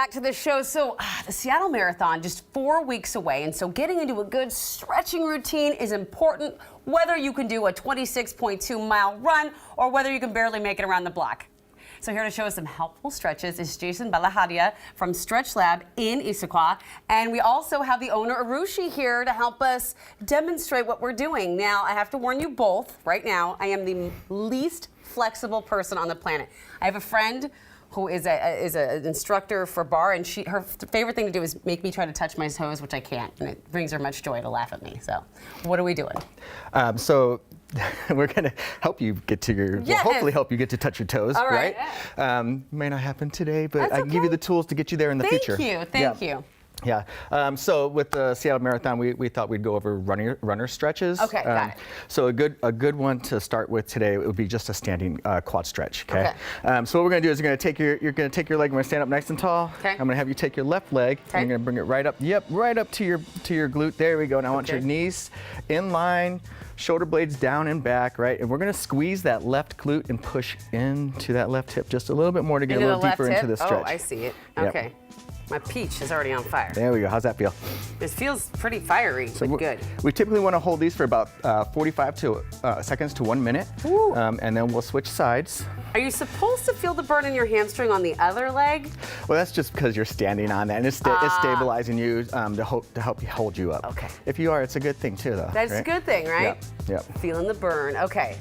Back to the show. So the Seattle Marathon just 4 weeks away, and so getting into a good stretching routine is important, whether you can do a 26.2-mile run or whether you can barely make it around the block. So here to show us some helpful stretches is Jason Balajadia from Stretch Lab in Issaquah, and we also have the owner Arushi here to help us demonstrate what we're doing. Now, I have to warn you both right now, I am the least flexible person on the planet. I have a friend who is an instructor for bar, and her favorite thing to do is make me try to touch my toes, which I can't, and it brings her much joy to laugh at me. So, what are we doing? So we're going to help you get to your, well, hopefully help you get to touch your toes, all right? May not happen today, but That's I can give you the tools to get you there in the future. Thank you. Yeah. So with the Seattle Marathon, we thought we'd go over runner stretches. Okay, got it. So a good one to start with today would be just a standing quad stretch. Okay. So what we're going to do is you're going to take your leg. We're going to stand up nice and tall. Okay. I'm going to have you take your left leg. And you're going to bring it right up. Yep, right up to your glute. There we go. Now I want your knees in line, shoulder blades down and back, right? And we're going to squeeze that left glute and push into that left hip just a little bit more to get a little deeper into the stretch. Oh, I see it. Okay. Yep. My peach is already on fire. There we go. How's that feel? It feels pretty fiery, but good. We typically want to hold these for about 45 seconds to 1 minute, and then we'll switch sides. Are you supposed to feel the burn in your hamstring on the other leg? Well, that's just because you're standing on that, and it's stabilizing you to help you hold you up. Okay. If you are, it's a good thing too, though. That's a good thing, right? Yep. Feeling the burn. Okay.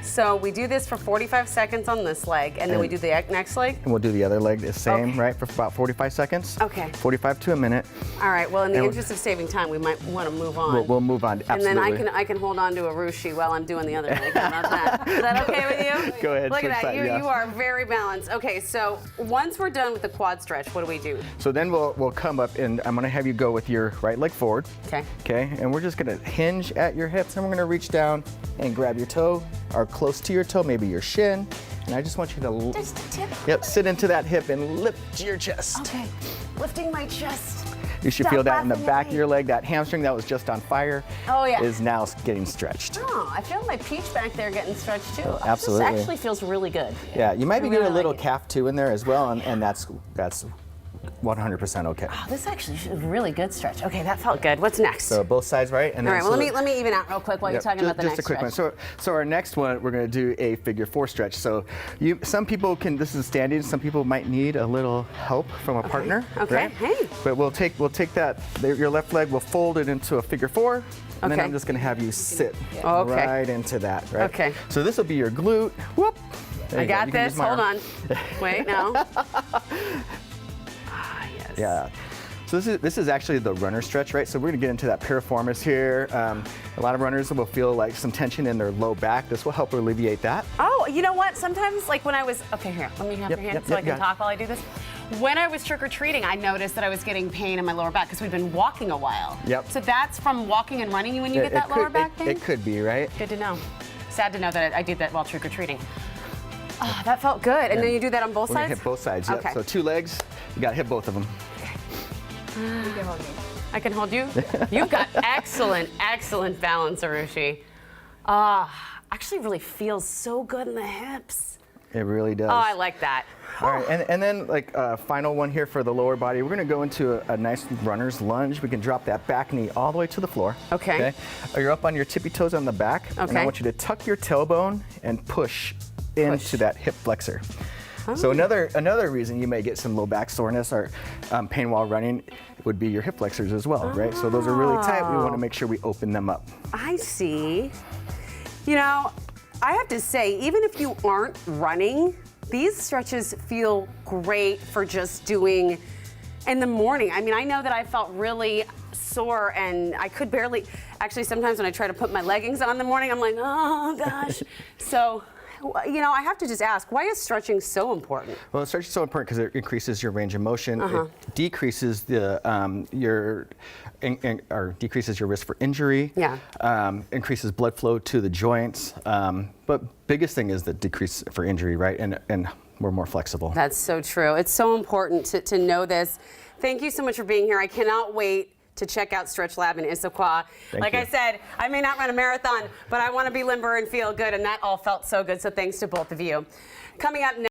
So we do this for 45 seconds on this leg, and then we do the next leg? And we'll do the other leg the same, right, for about 45 seconds. Okay. 45 to a minute. All right, well, in the interest of saving time, we might want to move on. We'll move on, absolutely. And then I can hold on to Arushi while I'm doing the other leg. How about that? Is that okay with you? Go ahead. Look at that, you are very balanced. Okay, so once we're done with the quad stretch, what do we do? So then we'll come up, and I'm gonna have you go with your right leg forward. Okay. Okay, and we're just gonna hinge at your hips, and we're gonna reach down and grab your toe, or close to your toe, maybe your shin, and I just want you to just a tip. Yep, sit into that hip and lift your chest. Okay, lifting my chest. You should feel that in the back of your leg. That hamstring that was just on fire is now getting stretched. Oh, I feel my peach back there getting stretched too. Absolutely. This actually feels really good. Yeah, you might be getting a little calf too in there as well, and that's 100% okay. Oh, this actually is a really good stretch. Okay, that felt good. What's next? So both sides, right? And all right, well, let me even out real quick while you're talking about the next stretch. Just a quick one. So our next one, we're going to do a figure 4 stretch. So some people can, this is standing, some people might need a little help from a partner. Okay, right? hey. But we'll take that, your left leg, we'll fold it into a figure 4. And then I'm just going to have you sit right into that, right? Okay. So this will be your glute. Whoop. I got this. Hold on. Wait, no. Yeah. So this is actually the runner stretch, right? So we're gonna get into that piriformis here. A lot of runners will feel like some tension in their low back. This will help alleviate that. Oh, you know what? Sometimes, like when I was, okay, here, let me have your hand so I can talk while I do this. When I was trick-or-treating, I noticed that I was getting pain in my lower back because we've been walking a while. Yep. So that's from walking and running when you get that lower back pain? It could be, right? Good to know. Sad to know that I did that while trick-or-treating. Oh, that felt good. And then you do that on both sides? We're gonna hit both sides, yep. Okay. So 2 legs, you gotta hit both of them. You can hold me. I can hold you? You've got excellent balance, Arushi. Actually really feels so good in the hips. It really does. Oh, I like that. All right, and then like final one here for the lower body, we're gonna go into a nice runner's lunge. We can drop that back knee all the way to the floor. Okay. You're up on your tippy toes on the back. Okay. And I want you to tuck your tailbone and push into that hip flexor. So another reason you may get some low back soreness or pain while running would be your hip flexors as well, right? So those are really tight. We want to make sure we open them up. I see. You know, I have to say, even if you aren't running, these stretches feel great for just doing in the morning. I mean, I know that I felt really sore and I could barely, actually sometimes when I try to put my leggings on in the morning, I'm like, oh gosh. So, you know, I have to just ask, why is stretching so important? Well, stretching is so important because it increases your range of motion. It decreases decreases your risk for injury. Yeah. Increases blood flow to the joints. But biggest thing is the decrease for injury, right? And we're more flexible. That's so true. It's so important to know this. Thank you so much for being here. I cannot wait to check out Stretch Lab in Issaquah. Like I said, I may not run a marathon, but I want to be limber and feel good, and that all felt so good, so thanks to both of you. Coming up next.